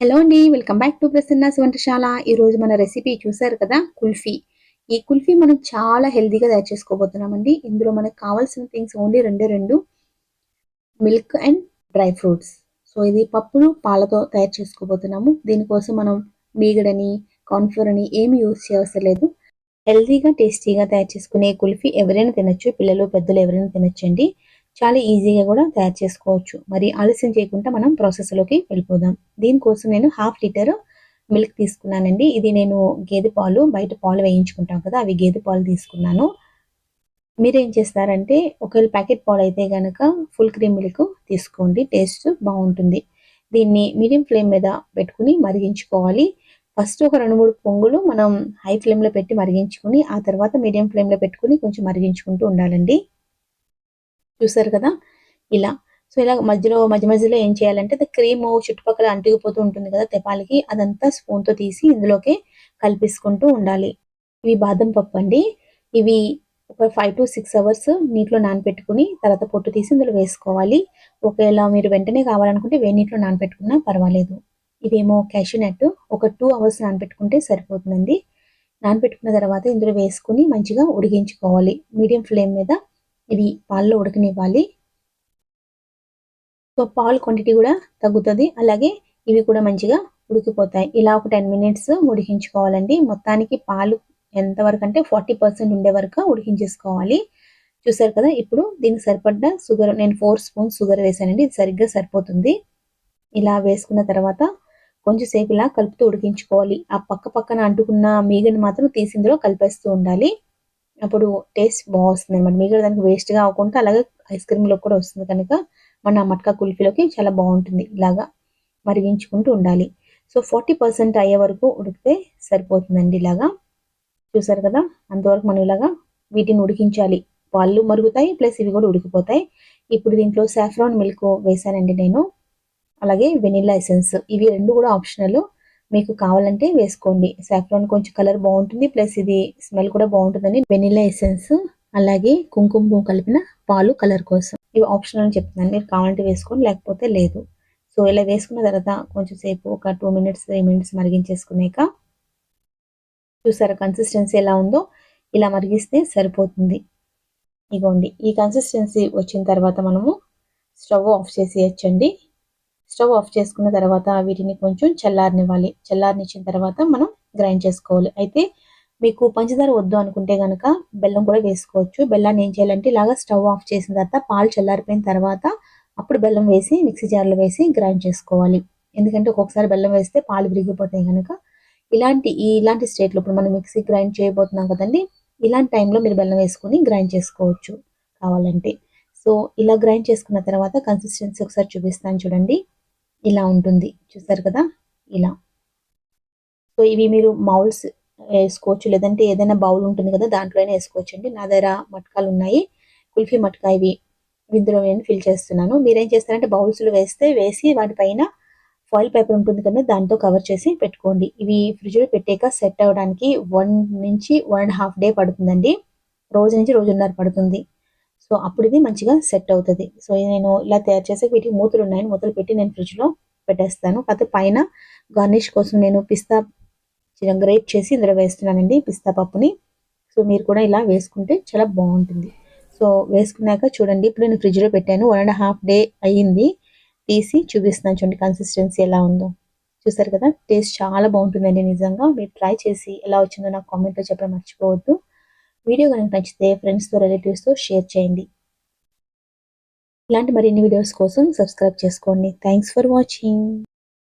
Hello అండి. Welcome back to Prasanna's వంటశాల. ఈరోజు మన రెసిపీ చూసారు కదా! కుల్ఫీ. ఈ కుల్ఫీ మనం చాలా హెల్తీగా తయారు చేసుకోబోతున్నామండి. ఇందులో మనకు కావాల్సిన థింగ్స్ ఓన్లీ రెండే 2 milk and dry fruits. So, ఇది పప్పులు, పాలతో తయారు చేసుకోబోతున్నాము. దీనికోసం మనం మీగడని, కార్న్‌ఫ్లోర్ అని ఏమి యూజ్ చేయవసరం లేదు. హెల్తీగా, టేస్టీగా తయారు చేసుకునే కుల్ఫీ ఎవరైనా తినొచ్చు. పిల్లలు, పెద్దలు ఎవరైనా తినొచ్చండి. చాలా ఈజీగా కూడా తయారు చేసుకోవచ్చు. మరి ఆలస్యం చేయకుండా మనం ప్రాసెస్‌లోకి వెళ్ళిపోదాం. దీనికోసం నేను హాఫ్ లీటర్ మిల్క్ తీసుకున్నానండి. ఇది నేను గేదె పాలు, బయట పాలు వేయించుకుంటాం కదా! అవి గేదె పాలు తీసుకున్నాను. మీరేం చేస్తారంటే ఒకవేళ ప్యాకెట్ పాలైతే గనక ఫుల్ క్రీమ్ మిల్క్ తీసుకోండి. టేస్ట్ బావుంటుంది. దీన్ని మీడియం ఫ్లేమ్ మీద పెట్టుకొని మరిగించుకోవాలి. ఫస్ట్ ఒక 2, 3 పొంగులు మనం హై ఫ్లేమ్‌లో పెట్టి మరిగించుకొని, ఆ తర్వాత మీడియం ఫ్లేమ్‌లో పెట్టుకొని కొంచెం మరిగించుకుంటూ ఉండాలండి. చూసారు కదా! ఇలా. సో, ఇలా మధ్యలో ఏం చేయాలంటే అది క్రీము చుట్టుపక్కల అంటుకుపోతూ ఉంటుంది కదా! తెపాలకి అదంతా స్పూన్‌తో తీసి ఇందులోకి కలిపేసుకుంటూ ఉండాలి. ఇవి బాదం పప్పండి. ఇవి ఒక 5-6 అవర్స్ నీటిలో నానబెట్టుకొని తర్వాత పొట్టు తీసి ఇందులో వేసుకోవాలి. ఒకవేళ మీరు వెంటనే కావాలనుకుంటే వేడి నీటిలో నానబెట్టుకున్నా పర్వాలేదు. ఇదేమో క్యాష్యూ నట్ ఒక 2 అవర్స్ నానబెట్టుకుంటే సరిపోతుందండి. నానబెట్టుకున్న తర్వాత ఇందులో వేసుకొని మంచిగా ఉడికించుకోవాలి. మీడియం ఫ్లేమ్ మీద ఇవి పాల్లో ఉడకనివ్వాలి. సో, పాలు క్వాంటిటీ కూడా తగ్గుతది. అలాగే ఇవి కూడా మంచిగా ఉడికిపోతాయి. ఇలా ఒక 10 మినిట్స్ ఉడికించుకోవాలండి. మొత్తానికి పాలు ఎంతవరకు అంటే 40% ఉండే వరకు ఉడికించేసుకోవాలి. చూసారు కదా! ఇప్పుడు దీనికి సరిపడ్డ షుగర్ నేను 4 స్పూన్స్ షుగర్ వేసానండి. ఇది సరిగ్గా సరిపోతుంది. ఇలా వేసుకున్న తర్వాత కొంచెం సేపు ఇలా కలుపుతూ ఉడికించుకోవాలి. ఆ పక్కన అంటుకున్న మీగడని మాత్రం తీసి ఇందులో కలిపేస్తూ ఉండాలి. అప్పుడు టేస్ట్ వస్తుందనమాట. మీగడ దానికి వేస్ట్‌గా అవ్వకుండా అలాగే ఐస్ క్రీమ్‌లోకి కూడా వస్తుంది కనుక మన మట్కా కుల్ఫీలోకి చాలా బావుంటుంది. ఇలాగా మరిగించుకుంటూ ఉండాలి. సో, 40% అయ్యే వరకు ఉడికితే సరిపోతుందండి ఇలాగా. చూసారు కదా! అంతవరకు మనం ఇలాగా వీటిని ఉడికించాలి. పాలు మరుగుతాయి. ప్లస్ ఇవి కూడా ఉడికిపోతాయి. ఇప్పుడు దీంట్లో సాఫ్రాన్ మిల్క్ వేసానండి నేను. అలాగే వెనిల్లా ఎసెన్స్. ఇవి 2 కూడా ఆప్షనల్. మీకు కావాలంటే వేసుకోండి. సాఫ్రాన్ కొంచెం కలర్ బావుంటుంది. ప్లస్ ఇది స్మెల్ కూడా బావుంటుందని వెనిల్లా ఎసెన్స్ అలాగే కుంకుమ పువ్వు కలిపిన పాలు కలర్ కోసం. ఇవి ఆప్షనల్ అని చెప్తున్నాను. మీరు కావాలంటే వేసుకోండి లేకపోతే లేదు. సో, ఇలా వేసుకున్న తర్వాత కొంచెం సేపు ఒక 2 మినిట్స్, 3 మినిట్స్ మరిగించేసుకున్నాక చూసారా కన్సిస్టెన్సీ ఎలా ఉందో? ఇలా మరిగిస్తే సరిపోతుంది. ఇగోండి ఈ కన్సిస్టెన్సీ వచ్చిన తర్వాత మనము స్టవ్ ఆఫ్ చేసేయొచ్చండి. స్టవ్ ఆఫ్ చేసుకున్న తర్వాత వీటిని కొంచెం చల్లారనివ్వాలి. చల్లారనిచ్చిన తర్వాత మనం గ్రైండ్ చేసుకోవాలి. అయితే మీకు పంచదార వద్దు అనుకుంటే గనక బెల్లం కూడా వేసుకోవచ్చు. బెల్లాన్ని ఏం చేయాలంటే ఇలాగ స్టవ్ ఆఫ్ చేసిన తర్వాత పాలు చల్లారిపోయిన తర్వాత అప్పుడు బెల్లం వేసి మిక్సీ జార్‌లో వేసి గ్రైండ్ చేసుకోవాలి. ఎందుకంటే ఒక్కొక్కసారి బెల్లం వేస్తే పాలు విరిగిపోతాయి గనక ఇలాంటి స్టేట్‌లో ఇప్పుడు మనం మిక్సీ గ్రైండ్ చేయబోతున్నాం కదండీ! ఇలాంటి టైంలో మీరు బెల్లం వేసుకొని గ్రైండ్ చేసుకోవచ్చు కావాలంటే. సో, ఇలా గ్రైండ్ చేసుకున్న తర్వాత కన్సిస్టెన్సీ ఒకసారి చూపిస్తాను చూడండి. ఇలా ఉంటుంది. చూసారు కదా! ఇలా. సో, ఇవి మీరు మౌల్డ్స్ ఏసుకోవచ్చు. లేదంటే ఏదైనా బౌల్ ఉంటుంది కదా! దాంట్లో అయినా ఏసుకోవచ్చండి. నా దగ్గర మట్కాలున్నాయి. కుల్ఫీ మట్కా ఇవి. ఇందులో నేను ఫిల్ చేస్తున్నాను. మీరేం చేస్తారంటే బౌల్స్‌లో వేసి వాటి పైన ఫాయిల్ పేపర్ ఉంటుంది కదా! దాంతో కవర్ చేసి పెట్టుకోండి. ఇవి ఫ్రిడ్జ్‌లో పెట్టాక సెట్ అవ్వడానికి 1-1 ½ డే పడుతుందండి. రోజు నుంచి రోజున్నర పడుతుంది. సో, అప్పుడు ఇది మంచిగా సెట్ అవుతది. సో, నేను ఇలా తయారు చేసాక వీటికి మూతలున్నాయని మూతలు పెట్టి నేను ఫ్రిడ్జ్‌లో పెట్టేస్తాను. కాకపోతే పైన గార్నిష్ కోసం నేను పిస్తా గ్రేట్ చేసి ఇందులో వేస్తున్నానండి పిస్తా పప్పుని. సో, మీరు కూడా ఇలా వేసుకుంటే చాలా బావుంటుంది. సో, వేసుకున్నాక చూడండి ఇప్పుడు నేను ఫ్రిడ్జ్‌లో పెట్టాను. 1 ½ డే అయ్యింది. తీసి చూపిస్తున్నాను చూడండి కన్సిస్టెన్సీ ఎలా ఉందో. చూసారు కదా! టేస్ట్ చాలా బావుంటుందండి నిజంగా. మీరు ట్రై చేసి ఎలా వచ్చిందో నాకు కామెంట్‌లో చెప్పడం మర్చిపోవద్దు. వీడియో గనుక నచ్చితే ఫ్రెండ్స్‌తో, రిలేటివ్స్‌తో షేర్ చేయండి. ఇలాంటి మరిన్ని వీడియోస్ కోసం సబ్స్క్రైబ్ చేసుకోండి. Thanks for watching.